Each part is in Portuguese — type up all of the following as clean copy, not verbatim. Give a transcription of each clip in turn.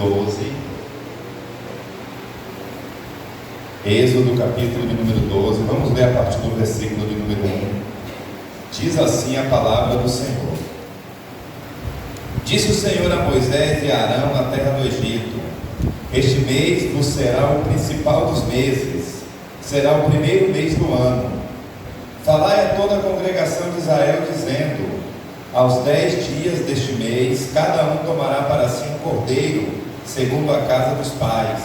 12. Êxodo, capítulo de número 12. Vamos ler a partir do versículo de número 1. Diz assim a palavra do Senhor. Disse o Senhor a Moisés e a Arão na terra do Egito: este mês vos será o principal dos meses, será o primeiro mês do ano. Falai a toda a congregação de Israel, dizendo: aos 10 dias deste mês, cada um tomará para si um cordeiro, segundo a casa dos pais,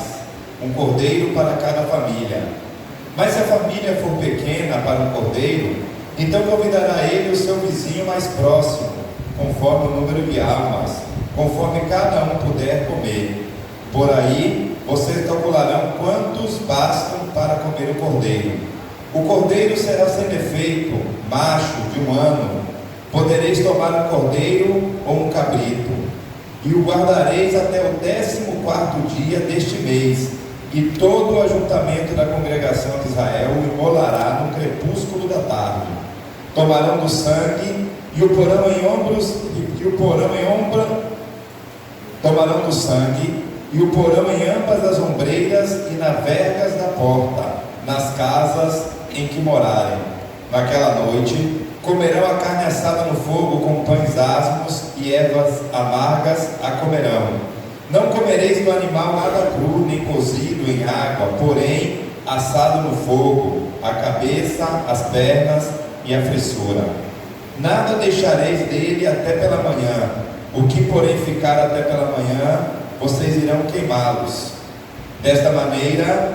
um cordeiro para cada família. Mas se a família for pequena para um cordeiro, então convidará ele o seu vizinho mais próximo, conforme o número de almas, conforme cada um puder comer. Por aí, vocês calcularão quantos bastam para comer o cordeiro. O cordeiro será sem defeito, macho, de 1 ano. Podereis tomar um cordeiro ou um cabrito, e o guardareis até o 14º dia deste mês, e todo o ajuntamento da congregação de Israel o imolará no crepúsculo da tarde. Tomarão do sangue e o porão em ombros, tomarão do sangue e o porão em ambas as ombreiras e nas vergas da porta, nas casas em que morarem. Naquela noite comerão a carne assada no fogo com pães asmos e ervas amargas a comerão. Não comereis do animal nada cru, nem cozido em água, porém assado no fogo, a cabeça, as pernas e a fressura. Nada deixareis dele até pela manhã. O que porém ficar até pela manhã, vocês irão queimá-los. Desta maneira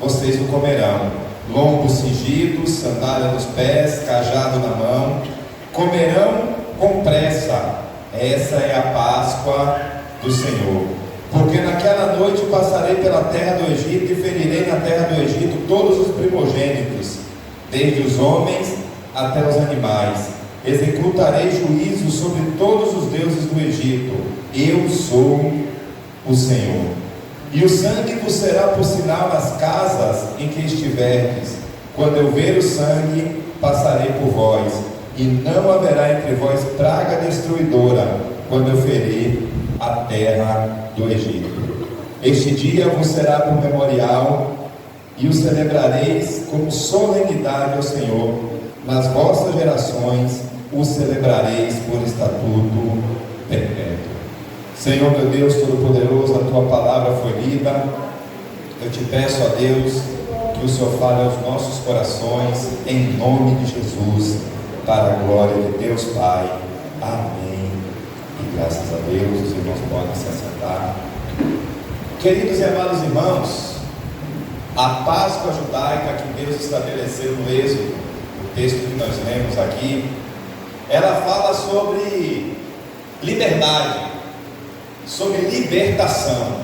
vocês o comerão: lombos cingidos, sandália nos pés, cajado na mão. Comerão com pressa. Essa é a Páscoa do Senhor. Porque naquela noite passarei pela terra do Egito e ferirei na terra do Egito todos os primogênitos, desde os homens até os animais. Executarei juízo sobre todos os deuses do Egito. Eu sou o Senhor. E o sangue vos será por sinal nas casas em que estiverdes. Quando eu ver o sangue, passarei por vós, e não haverá entre vós praga destruidora, quando eu ferir a terra do Egito. Este dia vos será por memorial, e o celebrareis como solenidade ao Senhor. Nas vossas gerações o celebrareis por estatuto perpétuo. Senhor meu Deus Todo-Poderoso, a Tua palavra foi lida. Eu te peço, a Deus, que o Senhor fale aos nossos corações, em nome de Jesus, para a glória de Deus Pai. Amém. E graças a Deus, os irmãos podem se assentar. Queridos e amados irmãos, a Páscoa judaica que Deus estabeleceu no Êxodo, o texto que nós lemos aqui, ela fala sobre liberdade, sobre libertação.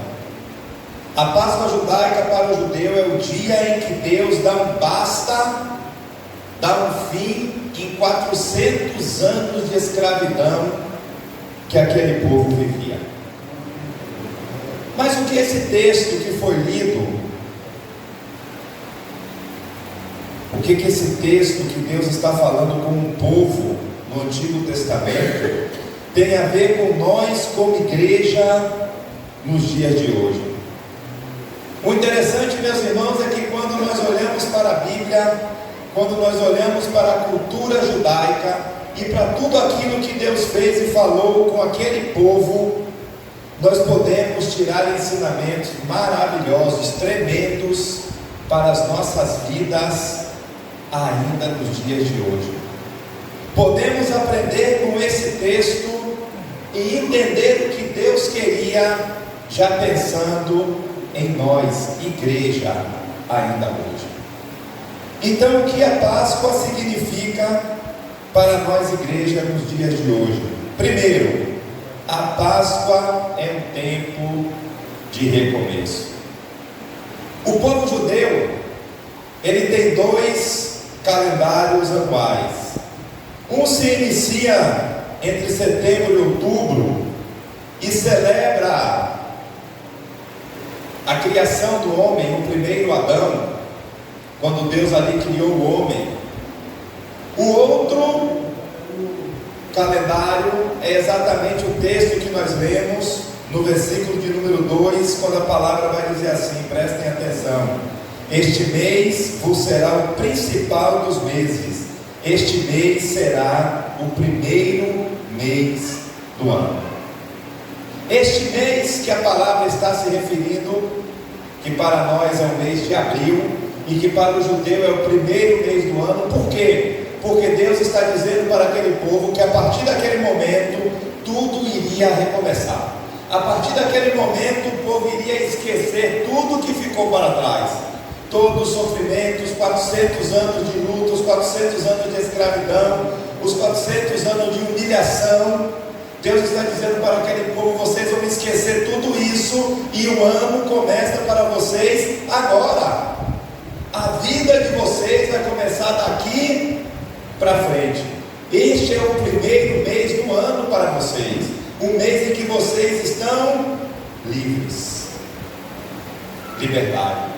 A Páscoa judaica para o judeu é o dia em que Deus dá um basta, dá um fim em 400 anos de escravidão que aquele povo vivia. Mas o que esse texto que foi lido, o que esse texto que Deus está falando com o povo no Antigo Testamento tem a ver com nós como igreja nos dias de hoje? O interessante, meus irmãos, é que quando nós olhamos para a Bíblia, quando nós olhamos para a cultura judaica e para tudo aquilo que Deus fez e falou com aquele povo, nós podemos tirar ensinamentos maravilhosos, tremendos para as nossas vidas ainda nos dias de hoje. Podemos aprender com esse texto e entender o que Deus queria, já pensando em nós, igreja, ainda hoje. Então, o que a Páscoa significa para nós, igreja, nos dias de hoje? Primeiro, a Páscoa é um tempo de recomeço. O povo judeu, ele tem 2 calendários anuais. Um se inicia entre setembro e outubro e celebra a criação do homem, o primeiro Adão, quando Deus ali criou o homem. O outro calendário é exatamente o texto que nós lemos no versículo de número 2, quando a palavra vai dizer assim, prestem atenção: este mês vos será o principal dos meses, este mês será o primeiro mês do ano. Este mês que a palavra está se referindo, que para nós é o mês de abril, e que para o judeu é o primeiro mês do ano. Por quê? Porque Deus está dizendo para aquele povo que a partir daquele momento tudo iria recomeçar. A partir daquele momento o povo iria esquecer tudo que ficou para trás, todos os sofrimentos, 400 anos de luta, os 400 anos de escravidão, os 400 anos de humilhação. Deus está dizendo para aquele povo: vocês vão esquecer tudo isso, e o ano começa para vocês agora. A vida de vocês vai começar daqui para frente. Este é o primeiro mês do ano para vocês, um mês em que vocês estão livres. Liberdade.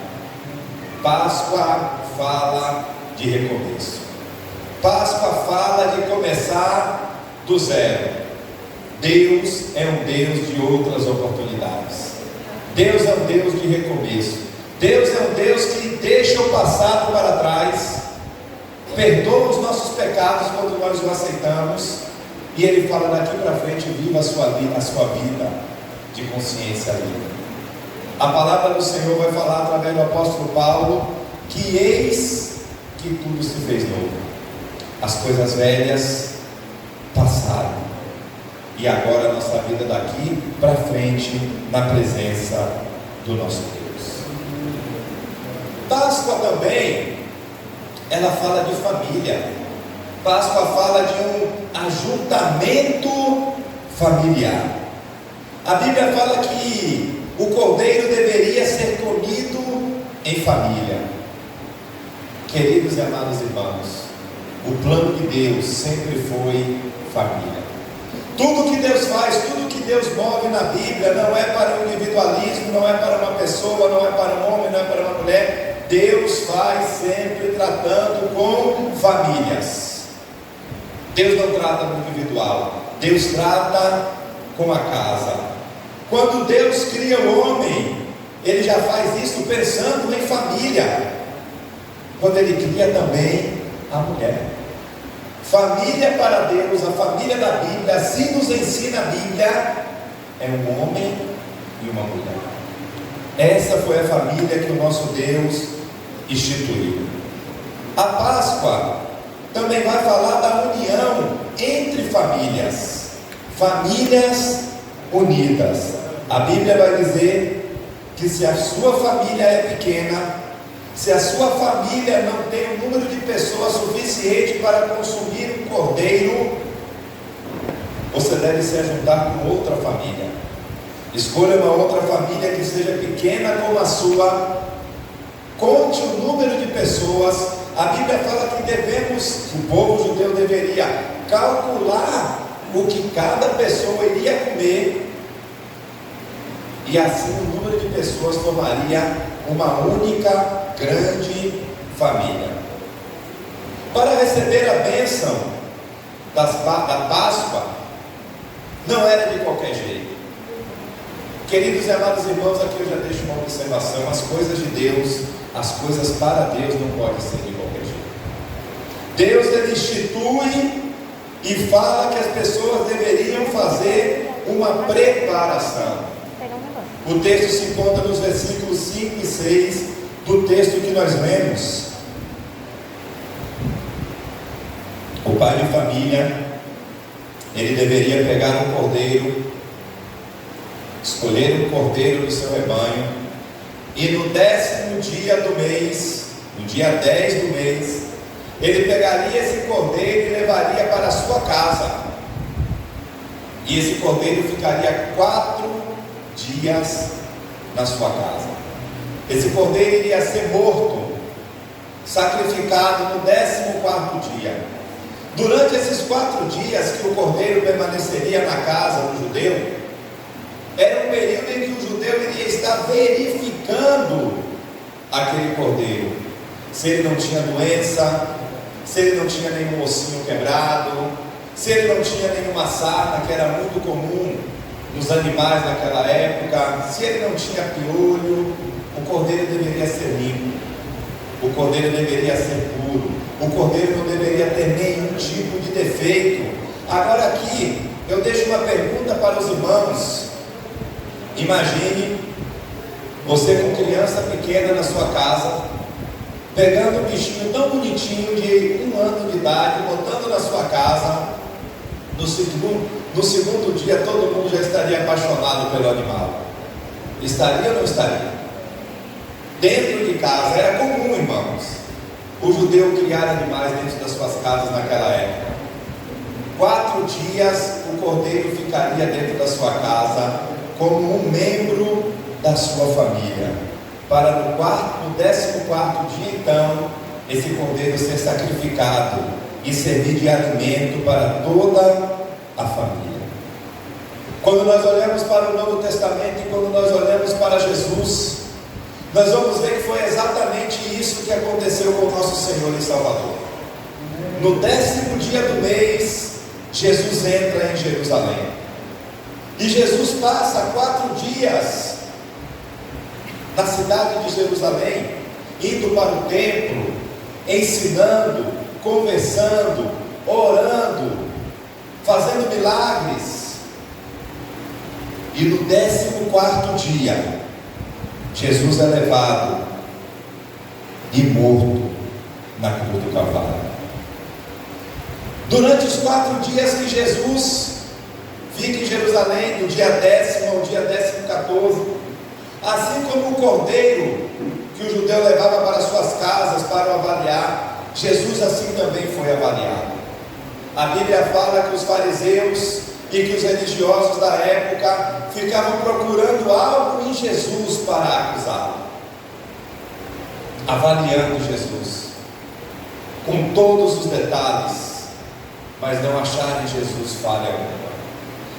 Páscoa fala de recomeço. Páscoa fala de começar do zero. Deus é um Deus de outras oportunidades. Deus é um Deus de recomeço. Deus é um Deus que deixa o passado para trás, perdoa os nossos pecados quando nós o aceitamos, e Ele fala: daqui para frente viva a sua vida de consciência livre. A palavra do Senhor vai falar através do apóstolo Paulo que eis que tudo se fez novo. As coisas velhas passaram, e agora a nossa vida daqui para frente na presença do nosso Deus. Páscoa também, ela fala de família. Páscoa fala de um ajuntamento familiar. A Bíblia fala que o cordeiro deveria ser comido em família. Queridos e amados irmãos, o plano de Deus sempre foi família. Tudo que Deus faz, tudo que Deus move na Bíblia, não é para o individualismo, não é para uma pessoa, não é para um homem, não é para uma mulher. Deus faz sempre tratando com famílias. Deus não trata no individual, Deus trata com a casa. Quando Deus cria o homem, Ele já faz isso pensando em família. Quando Ele cria também a mulher. Família para Deus, a família da Bíblia, assim nos ensina a Bíblia, é um homem e uma mulher. Essa foi a família que o nosso Deus instituiu. A Páscoa também vai falar da união entre famílias, famílias unidas. A Bíblia vai dizer que se a sua família é pequena, se a sua família não tem um número de pessoas suficiente para consumir um cordeiro, você deve se juntar com outra família. Escolha uma outra família que seja pequena como a sua, conte o número de pessoas. A Bíblia fala que o povo judeu deveria calcular o que cada pessoa iria comer, e assim o número de pessoas formaria uma única grande família. Para receber a bênção da Páscoa, não era de qualquer jeito. Queridos e amados irmãos, aqui eu já deixo uma observação: as coisas de Deus, as coisas para Deus não podem ser de qualquer jeito. Deus, Ele institui e fala que as pessoas deveriam fazer uma preparação. O texto se encontra nos versículos 5 e 6 do texto que nós lemos. O pai de família, ele deveria pegar um cordeiro, escolher um cordeiro do seu rebanho, e no 10º dia do mês, no dia 10 do mês, ele pegaria esse cordeiro e levaria para a sua casa, e esse cordeiro ficaria 4 dias na sua casa. Esse cordeiro iria ser morto, sacrificado no 14º dia. Durante esses 4 dias que o cordeiro permaneceria na casa do judeu, era um período em que o judeu iria estar verificando aquele cordeiro, se ele não tinha doença, se ele não tinha nenhum ossinho quebrado, se ele não tinha nenhuma sarna, que era muito comum nos animais naquela época. Se ele não tinha piolho, o cordeiro deveria ser limpo, o cordeiro deveria ser puro, o cordeiro não deveria ter nenhum tipo de defeito. Agora aqui, eu deixo uma pergunta para os irmãos. Imagine você com criança pequena na sua casa, pegando um bichinho tão bonitinho de 1 ano de idade, botando na sua casa. No segundo dia todo mundo já estaria apaixonado pelo animal. Estaria ou não estaria? Dentro de casa era comum, irmãos, o judeu criar animais dentro das suas casas naquela época. 4 dias o cordeiro ficaria dentro da sua casa como um membro da sua família, para no 14º dia então esse cordeiro ser sacrificado e servir de alimento para toda a família. Quando nós olhamos para o Novo Testamento e quando nós olhamos para Jesus, nós vamos ver que foi exatamente isso que aconteceu com o nosso Senhor e Salvador. No 10º dia do mês, Jesus entra em Jerusalém. E Jesus passa 4 dias na cidade de Jerusalém, indo para o templo, ensinando, conversando, orando, fazendo milagres. E no 14º dia, Jesus é levado e morto na cruz do Calvário. Durante os 4 dias que Jesus fica em Jerusalém, do dia 10º ao dia 14º, assim como o cordeiro que o judeu levava para suas casas para o avaliar, Jesus assim também foi avaliado. A Bíblia fala que os fariseus e que os religiosos da época ficavam procurando algo em Jesus para acusá-lo, avaliando Jesus com todos os detalhes, mas não acharam em Jesus falha alguma.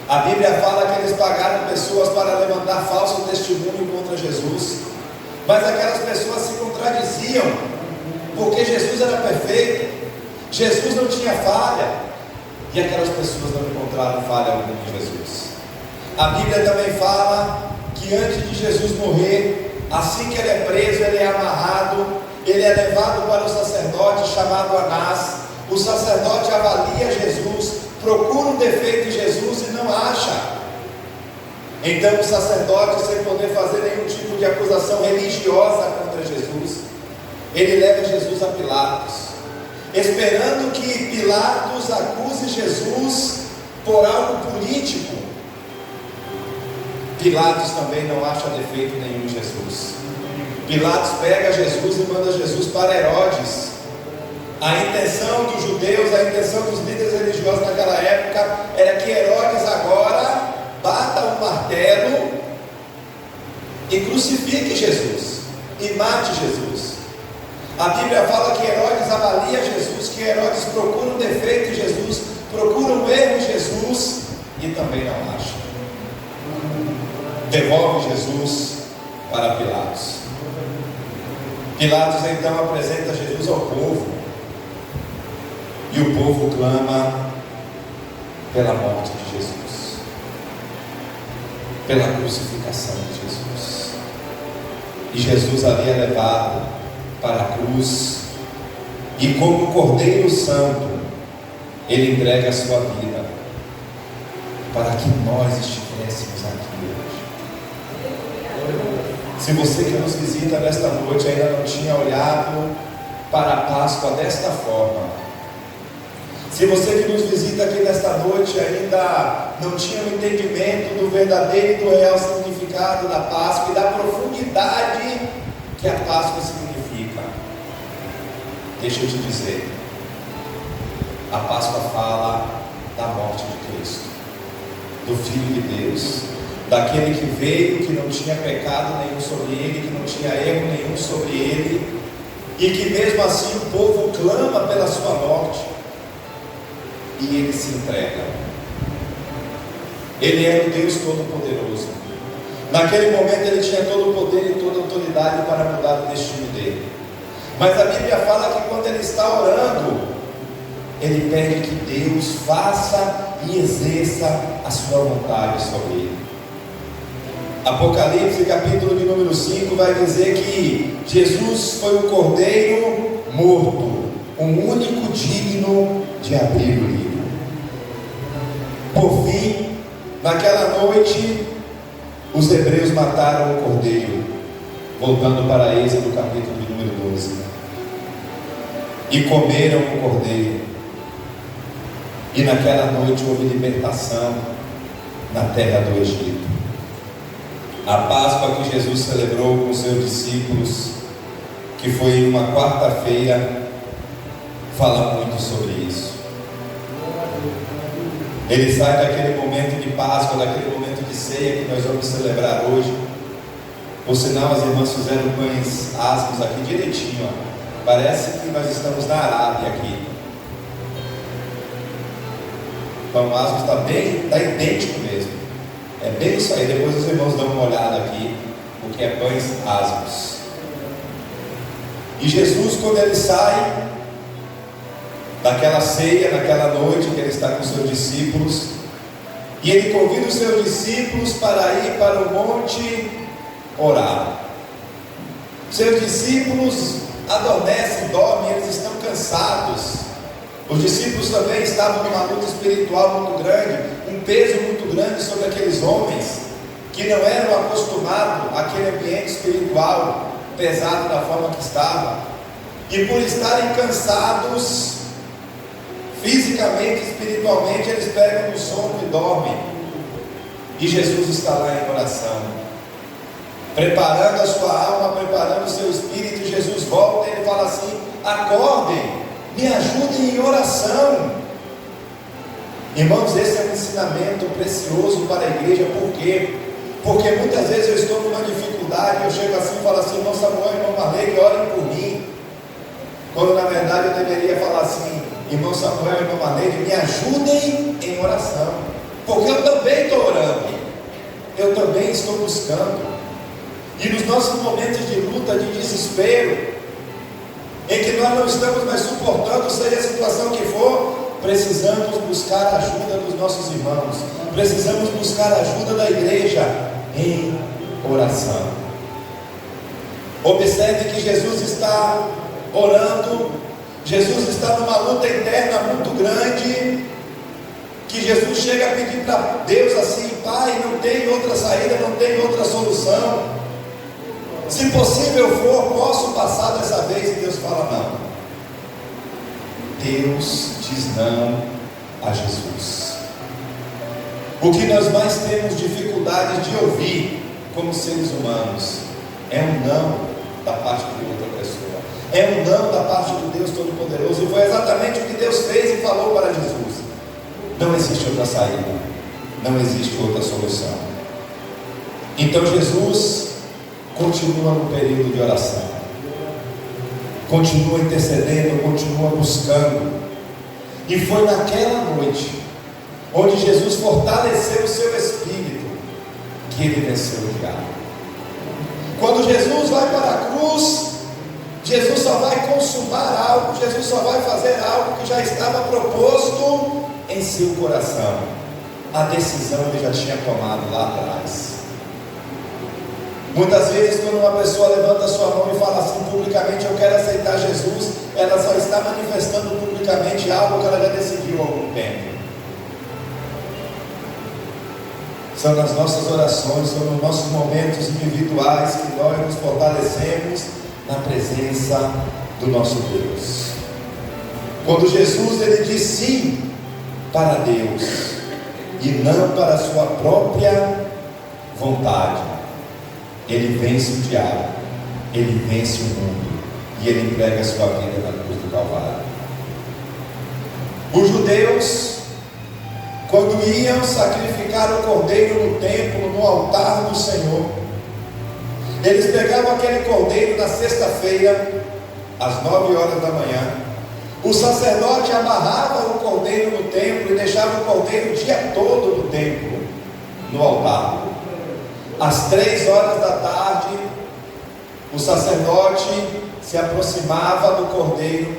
A Bíblia fala que eles pagaram pessoas para levantar falso testemunho contra Jesus, mas aquelas pessoas se contradiziam, porque Jesus era perfeito, Jesus não tinha falha, e aquelas pessoas não encontraram falha alguma em Jesus. A Bíblia também fala que antes de Jesus morrer, assim que ele é preso, ele é amarrado, ele é levado para o sacerdote chamado Anás. O sacerdote avalia Jesus, procura um defeito em Jesus e não acha. Então o sacerdote, sem poder fazer nenhum tipo de acusação religiosa contra Jesus, ele leva Jesus a Pilatos, esperando que Pilatos acuse Jesus por algo político. Pilatos também não acha defeito nenhum em Jesus. Pilatos pega Jesus e manda Jesus para Herodes. A intenção dos judeus, a intenção dos líderes religiosos naquela época era que Herodes agora bata um martelo e crucifique Jesus e mate Jesus. A Bíblia fala que Herodes avalia Jesus, que Herodes procura um defeito em Jesus, procura um erro em Jesus e também não acha. Devolve Jesus para Pilatos. Pilatos então apresenta Jesus ao povo, e o povo clama pela morte de Jesus, pela crucificação de Jesus. E Jesus ali é levado para a cruz, e como Cordeiro Santo, ele entrega a sua vida para que nós estivéssemos aqui hoje. Se você que nos visita nesta noite ainda não tinha olhado para a Páscoa desta forma, se você que nos visita aqui nesta noite ainda não tinha o entendimento do verdadeiro e do real significado da Páscoa e da profundidade que a Páscoa significa, deixa eu te dizer, a Páscoa fala da morte de Cristo, do Filho de Deus, daquele que veio, que não tinha pecado nenhum sobre ele, que não tinha erro nenhum sobre ele, e que mesmo assim o povo clama pela sua morte, e ele se entrega. Ele era o Deus Todo-Poderoso. Naquele momento ele tinha todo o poder e toda a autoridade para mudar o destino dele. Mas a Bíblia fala que quando ele está orando, ele pede que Deus faça e exerça a sua vontade sobre ele. Apocalipse, capítulo de número 5, vai dizer que Jesus foi o cordeiro morto, o único digno de abrir o livro. Por fim, naquela noite, os hebreus mataram o cordeiro, voltando para Êxodo, capítulo de número 12, e comeram o cordeiro, e naquela noite houve libertação na terra do Egito. A Páscoa que Jesus celebrou com seus discípulos, que foi uma quarta-feira, fala muito sobre isso. Ele sai daquele momento de Páscoa, daquele momento de ceia que nós vamos celebrar hoje. Por sinal, as irmãs fizeram pães asmos aqui direitinho, ó. Parece que nós estamos na Arábia aqui. O pão asmo está idêntico mesmo. É bem isso aí. Depois os irmãos dão uma olhada aqui, o que é pães asmos. E Jesus, quando ele sai daquela ceia, naquela noite que ele está com seus discípulos, e ele convida os seus discípulos para ir para o monte orar. Seus discípulos adormecem, dormem, eles estão cansados. Os discípulos também estavam numa luta espiritual muito grande, um peso muito grande sobre aqueles homens que não eram acostumados àquele ambiente espiritual pesado da forma que estava, e por estarem cansados fisicamente, espiritualmente, eles pegam no sono e dormem. E Jesus está lá em oração, preparando a sua alma, preparando o seu espírito. E Jesus volta e ele fala assim: acordem, me ajudem em oração. Irmãos, esse é um ensinamento precioso para a igreja. Por quê? Porque muitas vezes eu estou numa dificuldade, eu chego assim e falo assim: irmão Samuel, irmão Marlene, orem por mim. Quando na verdade eu deveria falar assim: irmão Samuel, irmão Marlene, me ajudem em oração. Porque eu também estou orando, eu também estou buscando. E nos nossos momentos de luta, de desespero, em que nós não estamos mais suportando, seja a situação que for, precisamos buscar a ajuda dos nossos irmãos, precisamos buscar a ajuda da igreja em oração. Observe que Jesus está orando, Jesus está numa luta interna muito grande, que Jesus chega a pedir para Deus assim: Pai, não tem outra saída, não tem outra solução. Se possível for, posso passar dessa vez? E Deus fala: não. Deus diz não a Jesus. O que nós mais temos dificuldade de ouvir como seres humanos é um não da parte de outra pessoa, é um não da parte do Deus Todo-Poderoso. E foi exatamente o que Deus fez e falou para Jesus: não existe outra saída, não existe outra solução. Então Jesus continua no período de oração, continua intercedendo, continua buscando. E foi naquela noite, onde Jesus fortaleceu o seu espírito, que ele venceu o diabo. Quando Jesus vai para a cruz, Jesus só vai consumar algo, Jesus só vai fazer algo que já estava proposto em seu coração. A decisão ele já tinha tomado lá atrás. Muitas vezes, quando uma pessoa levanta a sua mão e fala assim publicamente: eu quero aceitar Jesus, ela só está manifestando publicamente algo que ela já decidiu há algum tempo. São nas nossas orações, são nos nossos momentos individuais que nós nos fortalecemos na presença do nosso Deus. Quando Jesus ele diz sim para Deus e não para a sua própria vontade, ele vence o diabo, ele vence o mundo e ele entrega a sua vida na cruz do Calvário. Os judeus, quando iam sacrificar o cordeiro no templo, no altar do Senhor, eles pegavam aquele cordeiro na sexta-feira, às 9 horas da manhã. O sacerdote amarrava o cordeiro no templo e deixava o cordeiro o dia todo no templo, no altar. Às 3 horas da tarde, o sacerdote se aproximava do cordeiro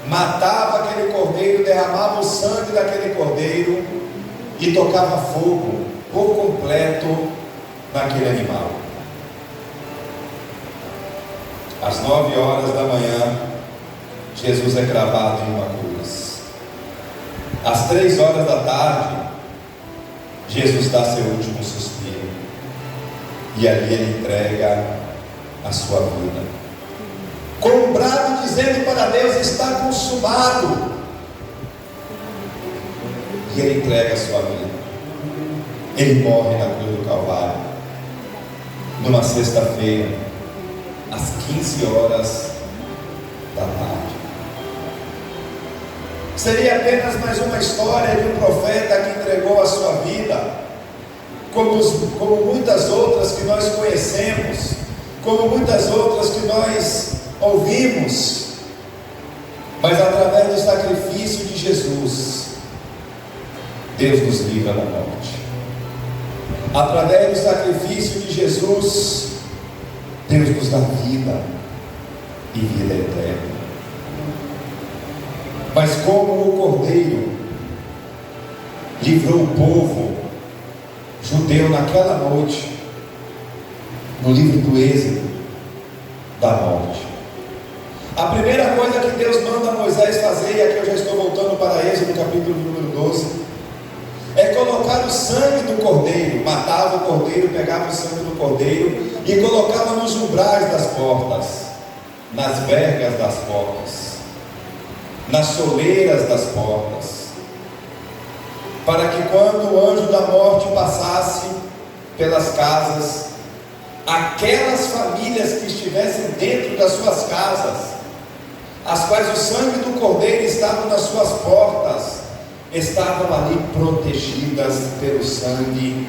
matava aquele cordeiro, derramava o sangue daquele cordeiro e tocava fogo por completo naquele animal. Às 9 horas da manhã, Jesus é cravado em uma cruz. Às 3 horas da tarde, Jesus dá seu último suspiro, e ali ele entrega a sua vida, com um brado dizendo para Deus: está consumado. E ele entrega a sua vida. Ele morre na cruz do Calvário, numa sexta-feira, às 15 horas da tarde. Seria apenas mais uma história de um profeta que entregou a sua vida, como muitas outras que nós conhecemos, como muitas outras que nós ouvimos, mas através do sacrifício de Jesus, Deus nos livra da morte. Através do sacrifício de Jesus, Deus nos dá vida e vida eterna. Mas como o Cordeiro livrou o povo judeu naquela noite, no livro do Êxodo, da morte. A primeira coisa que Deus manda Moisés fazer, e aqui eu já estou voltando para Êxodo, capítulo número 12, é colocar o sangue do cordeiro. Matava o cordeiro, pegava o sangue do cordeiro e colocava nos umbrais das portas, nas vergas das portas, nas soleiras das portas, para que quando o anjo da morte passasse pelas casas, aquelas famílias que estivessem dentro das suas casas, as quais o sangue do cordeiro estava nas suas portas, estavam ali protegidas pelo sangue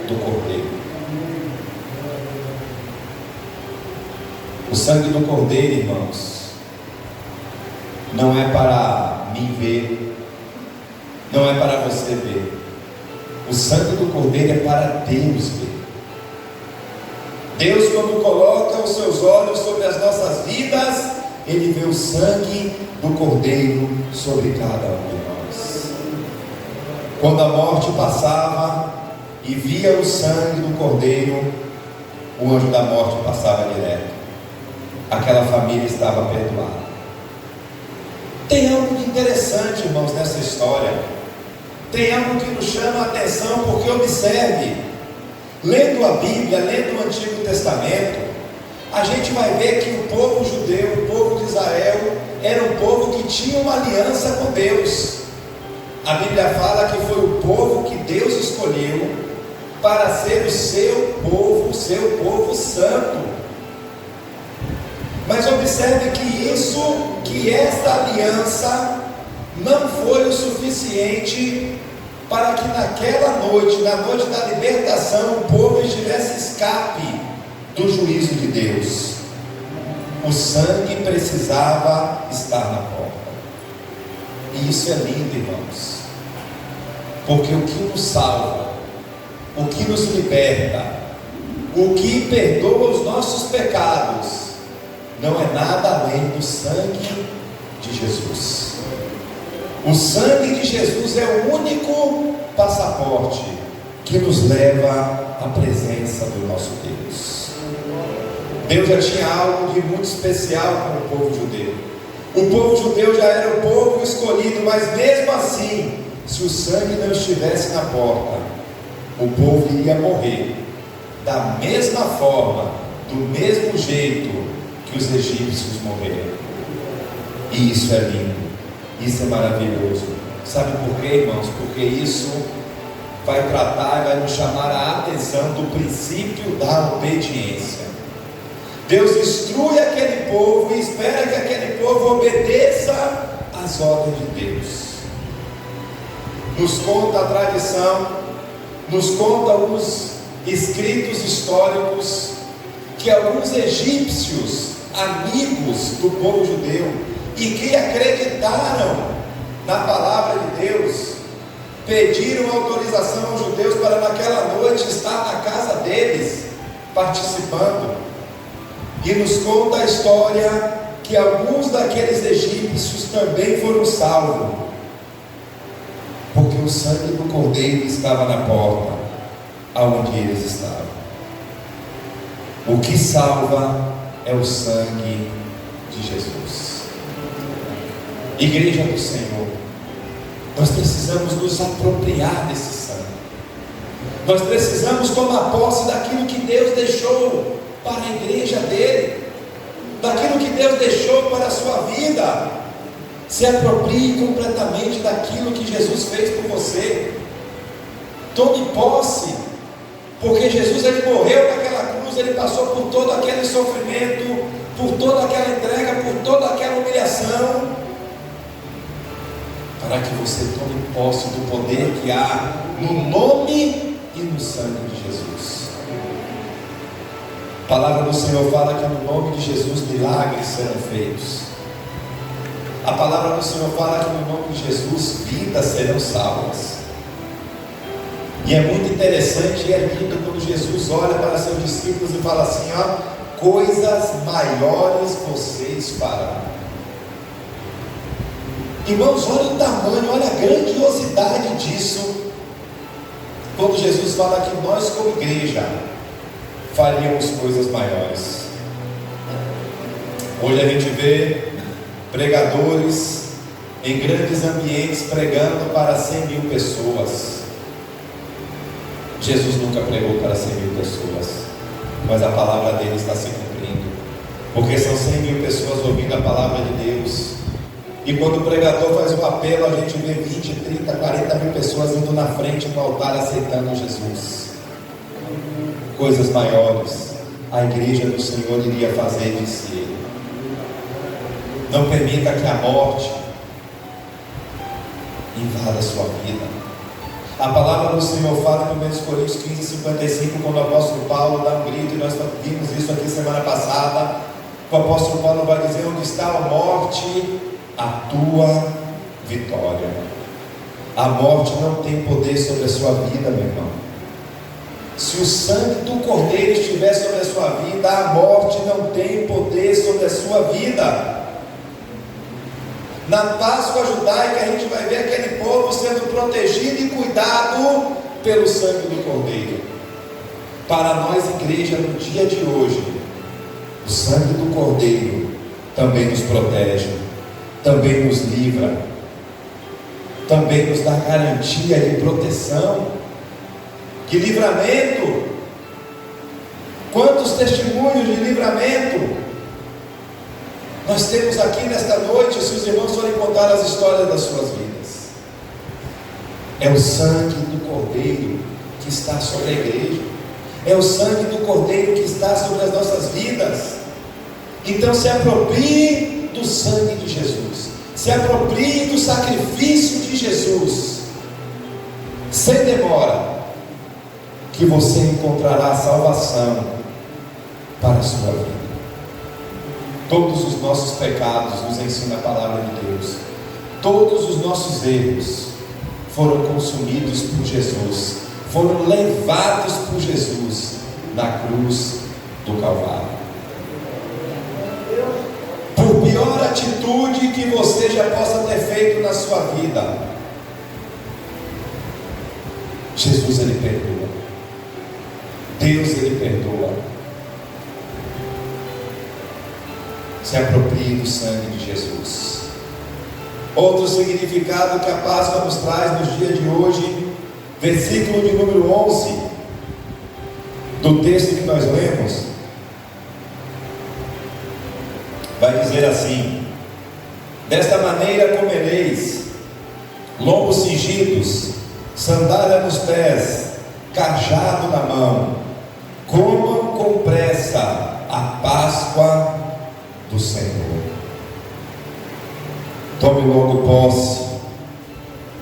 do cordeiro. O sangue do cordeiro, irmãos, não é para mim ver, não é para você ver. O sangue do cordeiro é para Deus ver. Deus, quando coloca os seus olhos sobre as nossas vidas, Ele vê o sangue do cordeiro sobre cada um de nós. Quando a morte passava e via o sangue do cordeiro, o anjo da morte passava direto. Aquela família estava perdoada. Tem algo de interessante, irmãos, nessa história. Tem algo que nos chama a atenção, porque observe, lendo a Bíblia, lendo o Antigo Testamento, a gente vai ver que o povo judeu, o povo de Israel, era um povo que tinha uma aliança com Deus. A Bíblia fala que foi o povo que Deus escolheu para ser o seu povo santo. Mas observe que esta aliança não foi o suficiente para que naquela noite, na noite da libertação, o povo estivesse escape do juízo de Deus. O sangue precisava estar na porta. E isso é lindo, irmãos, porque o que nos salva, o que nos liberta, o que perdoa os nossos pecados, não é nada além do sangue de Jesus. O sangue de Jesus é o único passaporte que nos leva à presença do nosso Deus. Deus já tinha algo de muito especial com o povo judeu. O povo judeu já era o povo escolhido, mas mesmo assim, se o sangue não estivesse na porta, o povo iria morrer da mesma forma, do mesmo jeito que os egípcios morreram. E isso é lindo, isso é maravilhoso. Sabe por quê, irmãos? Porque isso vai tratar, vai nos chamar a atenção do princípio da obediência. Deus instrui aquele povo e espera que aquele povo obedeça às ordens de Deus. Nos conta a tradição, nos conta alguns escritos históricos, que alguns egípcios, amigos do povo judeu, e que acreditaram na palavra de Deus, pediram autorização aos judeus para naquela noite estar na casa deles, participando. E nos conta a história que alguns daqueles egípcios também foram salvos, porque o sangue do Cordeiro estava na porta, aonde eles estavam. O que salva é o sangue de Jesus. Igreja do Senhor, nós precisamos nos apropriar desse sangue. Nós precisamos tomar posse daquilo que Deus deixou para a igreja dele, daquilo que Deus deixou para a sua vida. Se aproprie completamente daquilo que Jesus fez por você. Tome posse, porque Jesus, ele morreu naquela cruz, ele passou por todo aquele sofrimento, por toda aquela entrega, por toda aquela humilhação, para que você tome posse do poder que há no nome e no sangue de Jesus. A palavra do Senhor fala que no nome de Jesus milagres serão feitos. A palavra do Senhor fala que no nome de Jesus vidas serão salvas. E é muito interessante e é lindo quando Jesus olha para seus discípulos e fala assim: ó, coisas maiores vocês farão. Irmãos, olha o tamanho, olha a grandiosidade disso, quando Jesus fala que nós como igreja faríamos coisas maiores. Hoje a gente vê pregadores em grandes ambientes pregando para 100.000 pessoas. Jesus nunca pregou para 100.000 pessoas, mas a palavra dele está se cumprindo, porque são 100.000 pessoas ouvindo a palavra de Deus. E quando o pregador faz um apelo, a gente vê 20, 30, 40 mil pessoas indo na frente no altar aceitando Jesus. Coisas maiores a igreja do Senhor iria fazer, disse ele. Não permita que a morte invada a sua vida. A palavra do Senhor fala em 1 Coríntios 15:55, quando o apóstolo Paulo dá um grito, e nós vimos isso aqui semana passada. O apóstolo Paulo vai dizer: onde está a morte, a tua vitória. A morte não tem poder sobre a sua vida, meu irmão. Se o sangue do Cordeiro estiver sobre a sua vida, a morte não tem poder sobre a sua vida. Na Páscoa judaica, a gente vai ver aquele povo sendo protegido e cuidado pelo sangue do Cordeiro. Para nós, igreja, no dia de hoje, o sangue do Cordeiro também nos protege, também nos livra, também nos dá garantia de proteção. Que livramento! Quantos testemunhos de livramento nós temos aqui nesta noite, se os irmãos forem contar as histórias das suas vidas. É o sangue do Cordeiro que está sobre a igreja, é o sangue do Cordeiro que está sobre as nossas vidas. Então se aproprie do sangue de Jesus, se aproprie do sacrifício de Jesus, sem demora, que você encontrará salvação para a sua vida. Todos os nossos pecados, nos ensina a palavra de Deus, todos os nossos erros foram consumidos por Jesus, foram levados por Jesus na cruz do Calvário. Por pior atitude que você já possa ter feito na sua vida, Jesus, ele perdoa. Deus, ele perdoa. Se aproprie do sangue de Jesus. Outro significado que a Páscoa nos traz nos dias de hoje, versículo de número 11 do texto que nós lemos, vai dizer assim: desta maneira comereis lombos cingidos, sandália nos pés, cajado na mão, comam com pressa a Páscoa do Senhor. Tome logo posse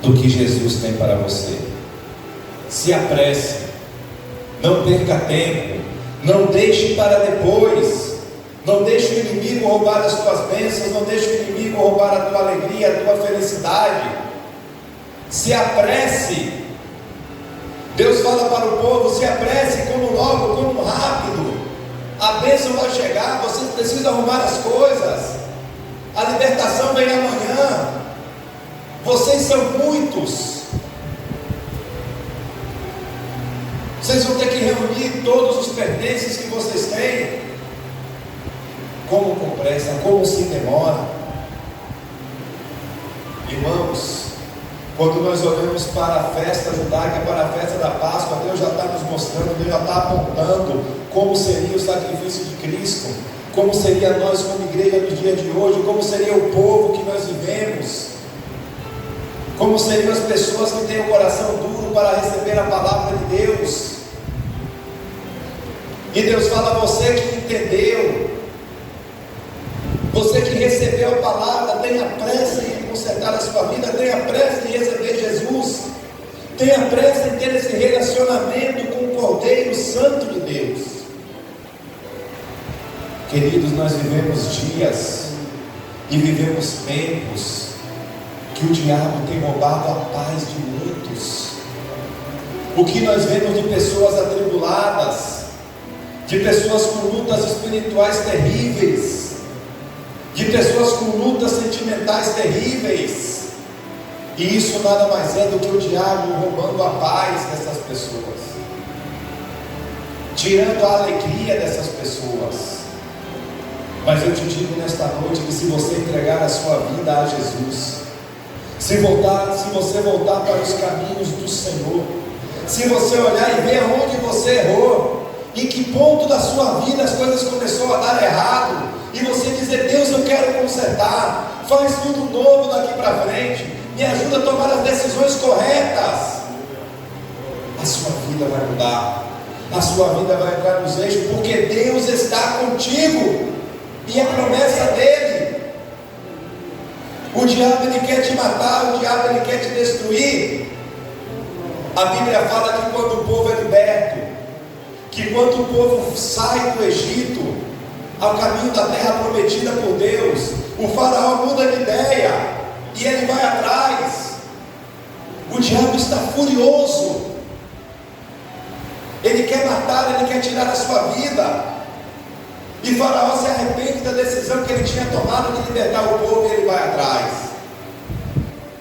do que Jesus tem para você. Se apresse, não perca tempo, não deixe para depois, não deixe o inimigo roubar as tuas bênçãos, não deixe o inimigo roubar a tua alegria, a tua felicidade. Se apresse. Deus fala para o povo: se apresse, como logo, como rápido. A bênção vai chegar, você precisa arrumar as coisas. A libertação vem amanhã. Vocês são muitos. Vocês vão ter que reunir todos os pertences que vocês têm. Como com pressa, como se demora. Irmãos, quando nós olhamos para a festa judaica, para a festa da Páscoa, Deus já está nos mostrando, Deus já está apontando como seria o sacrifício de Cristo, como seria nós como igreja no dia de hoje, como seria o povo que nós vivemos, como seriam as pessoas que têm o coração duro para receber a palavra de Deus. E Deus fala a você que entendeu, você que recebeu a palavra, tenha pressa em consertar a sua vida, tenha pressa em receber Jesus, tenha pressa em ter esse relacionamento com o Cordeiro Santo de Deus. Queridos, nós vivemos dias e vivemos tempos que o diabo tem roubado a paz de muitos. O que nós vemos de pessoas atribuladas, de pessoas com lutas espirituais terríveis, de pessoas com lutas sentimentais terríveis, e isso nada mais é do que o diabo roubando a paz dessas pessoas, tirando a alegria dessas pessoas. Mas eu te digo nesta noite que se você entregar a sua vida a Jesus, se você voltar para os caminhos do Senhor, se você olhar e ver onde você errou, em que ponto da sua vida as coisas começaram a dar errado, e você dizer: Deus, eu quero consertar, faz tudo novo daqui para frente, me ajuda a tomar as decisões corretas, a sua vida vai mudar, a sua vida vai entrar nos eixos, porque Deus está contigo, e é promessa dele. O diabo ele quer te matar, o diabo ele quer te destruir. A Bíblia fala que quando o povo é liberto, que quando o povo sai do Egito ao caminho da terra prometida por Deus, o faraó muda de ideia e ele vai atrás. O diabo está furioso, ele quer matar, ele quer tirar a sua vida, e faraó se arrepende da decisão que ele tinha tomado de libertar o povo, e ele vai atrás.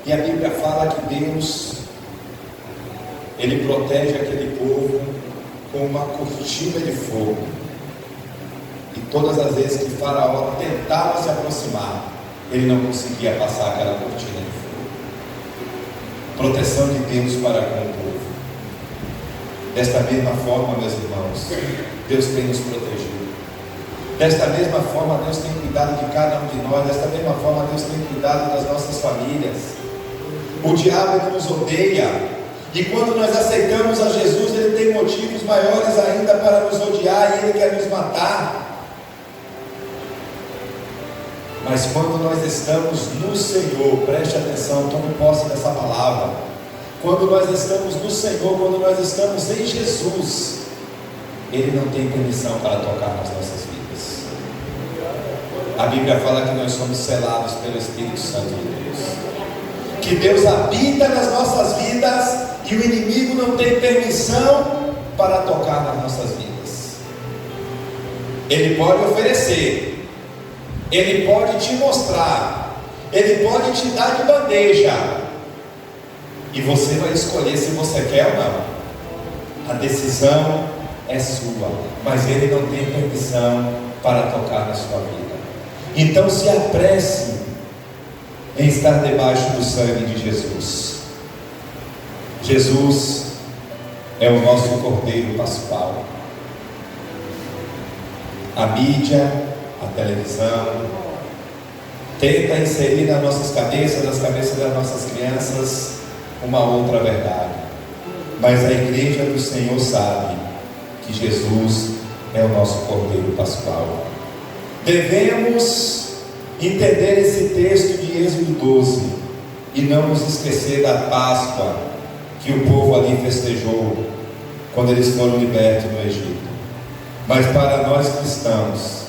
E a Bíblia fala que Deus ele protege aquele povo com uma cortina de fogo. E todas as vezes que Faraó tentava se aproximar, ele não conseguia passar aquela cortina de fogo. Proteção de Deus para com o povo. Desta mesma forma, meus irmãos, Deus tem nos protegido. Desta mesma forma, Deus tem cuidado de cada um de nós. Desta mesma forma, Deus tem cuidado das nossas famílias. O diabo ele nos odeia. E quando nós aceitamos a Jesus, ele tem motivos maiores ainda para nos odiar, e ele quer nos matar. Mas quando nós estamos no Senhor, preste atenção, tome posse dessa palavra. Quando nós estamos no Senhor, quando nós estamos em Jesus, ele não tem permissão para tocar nas nossas vidas. A Bíblia fala que nós somos selados pelo Espírito Santo de Deus, que Deus habita nas nossas vidas, e o inimigo não tem permissão para tocar nas nossas vidas. Ele pode oferecer, ele pode te mostrar, ele pode te dar de bandeja, e você vai escolher se você quer ou não. A decisão é sua, mas ele não tem permissão para tocar na sua vida. Então se apresse em estar debaixo do sangue de Jesus. Jesus é o nosso Cordeiro Pascual. A mídia, a televisão, tenta inserir nas nossas cabeças, nas cabeças das nossas crianças, uma outra verdade. Mas a igreja do Senhor sabe que Jesus é o nosso Cordeiro Pascual. Devemos entender esse texto de Êxodo 12 e não nos esquecer da Páscoa que o povo ali festejou quando eles foram libertos no Egito. Mas para nós cristãos,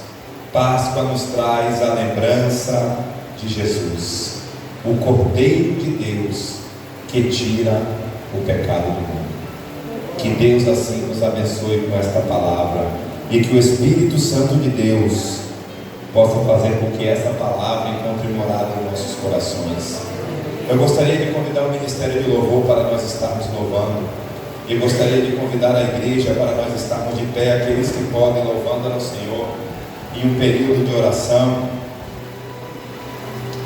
Páscoa nos traz a lembrança de Jesus, o Cordeiro de Deus que tira o pecado do mundo. Que Deus assim nos abençoe com esta palavra, e que o Espírito Santo de Deus possa fazer com que essa palavra encontre morada em nossos corações. Eu gostaria de convidar o Ministério de Louvor para nós estarmos louvando, e gostaria de convidar a igreja para nós estarmos de pé, aqueles que podem, louvando ao Senhor em um período de oração.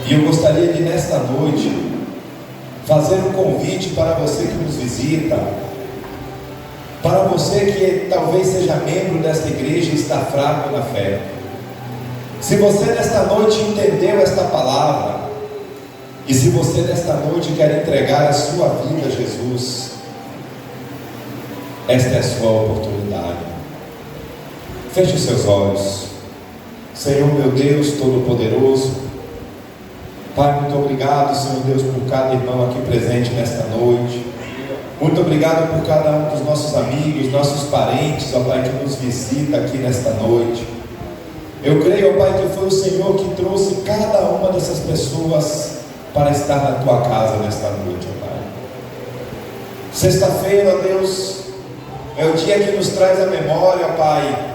E eu gostaria de, nesta noite, fazer um convite para você que nos visita, para você que talvez seja membro desta igreja e está fraco na fé. Se você nesta noite entendeu esta palavra, e se você nesta noite quer entregar a sua vida a Jesus, esta é a sua oportunidade. Feche os seus olhos. Senhor meu Deus Todo-Poderoso, Pai, muito obrigado, Senhor Deus, por cada irmão aqui presente nesta noite. Muito obrigado por cada um dos nossos amigos, nossos parentes, ó Pai, que nos visita aqui nesta noite. Eu creio, ó Pai, que foi o Senhor que trouxe cada uma dessas pessoas para estar na Tua casa nesta noite, ó Pai. Sexta-feira, ó Deus, é o dia que nos traz à memória, ó Pai,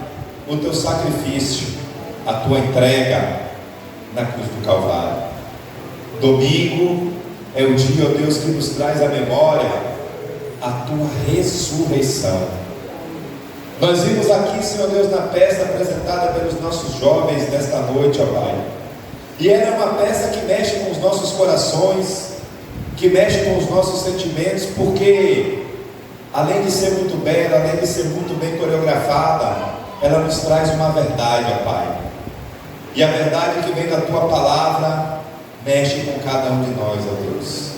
o Teu sacrifício, a Tua entrega na cruz do Calvário. Domingo é o dia, ó Deus, que nos traz à memória a Tua ressurreição. Nós vimos aqui, Senhor Deus, na peça apresentada pelos nossos jovens nesta noite, ó Pai, e ela é uma peça que mexe com os nossos corações, que mexe com os nossos sentimentos, porque além de ser muito bela, além de ser muito bem coreografada, ela nos traz uma verdade, ó Pai, e a verdade que vem da Tua palavra mexe com cada um de nós, ó Deus.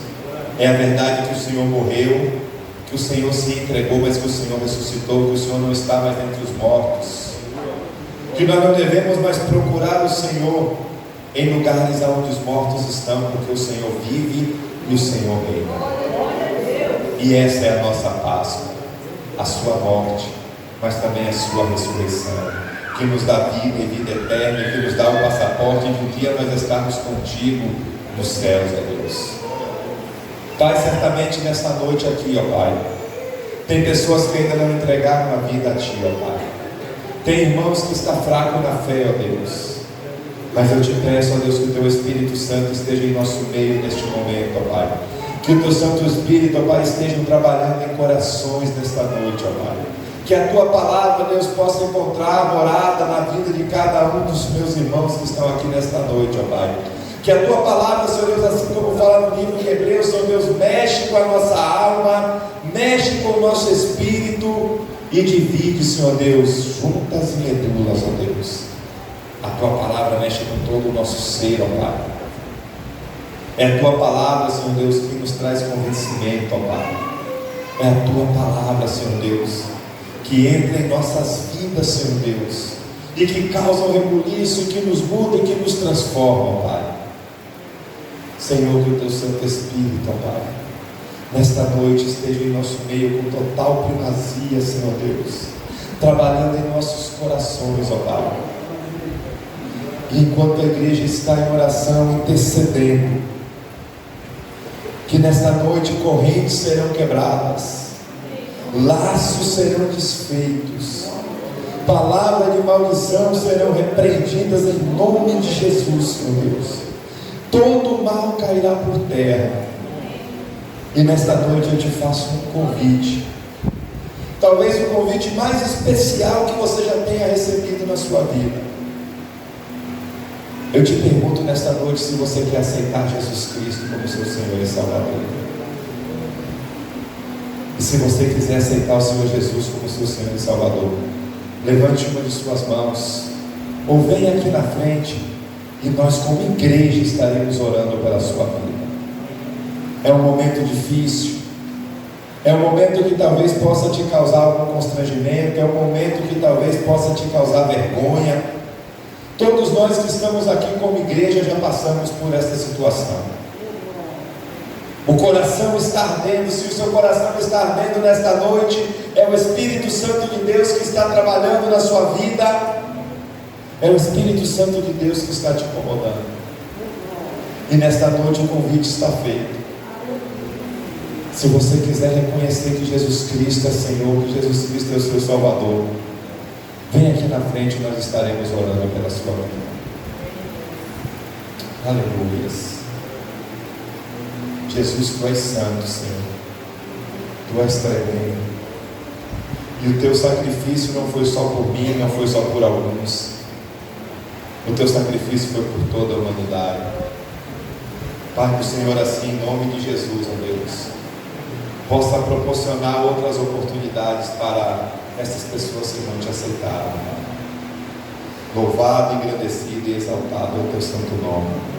É a verdade que o Senhor morreu, que o Senhor se entregou, mas que o Senhor ressuscitou, que o Senhor não está mais entre os mortos, que nós não devemos mais procurar o Senhor em lugares onde os mortos estão, porque o Senhor vive e o Senhor reina. E essa é a nossa Páscoa, a sua morte, mas também a sua ressurreição, que nos dá vida e vida eterna, que nos dá o passaporte de um dia nós estarmos contigo nos céus, ó Deus. Pai, certamente nesta noite aqui, ó Pai, tem pessoas que ainda não entregaram a vida a Ti, ó Pai. Tem irmãos que estão fracos na fé, ó Deus. Mas eu te peço, ó Deus, que o Teu Espírito Santo esteja em nosso meio neste momento, ó Pai. Que o Teu Santo Espírito, ó Pai, esteja trabalhando em corações nesta noite, ó Pai. Que a Tua palavra, Deus, possa encontrar morada na vida de cada um dos meus irmãos que estão aqui nesta noite, ó Pai. Que a Tua palavra, Senhor Deus, assim como fala no livro de Hebreus, Senhor Deus, mexe com a nossa alma, mexe com o nosso espírito e divide, Senhor Deus, juntas e medulas, ó Deus. A Tua palavra mexe com todo o nosso ser, ó Pai. É a Tua palavra, Senhor Deus, que nos traz convencimento, ó Pai. É a Tua palavra, Senhor Deus, que entra em nossas vidas, Senhor Deus, e que causa um rebuliço, e que nos muda e que nos transforma, ó Pai. Senhor, que o Teu Santo Espírito, ó Pai, nesta noite esteja em nosso meio com total primazia, Senhor Deus, trabalhando em nossos corações, ó Pai. E enquanto a igreja está em oração, intercedendo, que nesta noite correntes serão quebradas, laços serão desfeitos, palavras de maldição serão repreendidas em nome de Jesus, Senhor Deus. Todo mal cairá por terra. E nesta noite eu te faço um convite, talvez o convite mais especial que você já tenha recebido na sua vida. Eu te pergunto nesta noite se você quer aceitar Jesus Cristo como seu Senhor e Salvador. E se você quiser aceitar o Senhor Jesus como seu Senhor e Salvador, levante uma de suas mãos, ou venha aqui na frente, e nós como igreja estaremos orando pela sua vida. É um momento difícil, é um momento que talvez possa te causar algum constrangimento, é um momento que talvez possa te causar vergonha. Todos nós que estamos aqui como igreja já passamos por esta situação. O coração está ardendo. Se o seu coração está ardendo nesta noite, é o Espírito Santo de Deus que está trabalhando na sua vida. É o Espírito Santo de Deus que está te incomodando. E nesta noite o convite está feito. Se você quiser reconhecer que Jesus Cristo é Senhor, que Jesus Cristo é o seu Salvador, vem aqui na frente e nós estaremos orando pela sua vida. Aleluias. Jesus, Tu és santo, Senhor. Tu és tremendo. E o Teu sacrifício não foi só por mim, não foi só por alguns. O Teu sacrifício foi por toda a humanidade. Pai, que o Senhor assim, em nome de Jesus, ó Deus, possa proporcionar outras oportunidades para essas pessoas que não Te aceitaram. Louvado, engrandecido e exaltado é o Teu santo nome.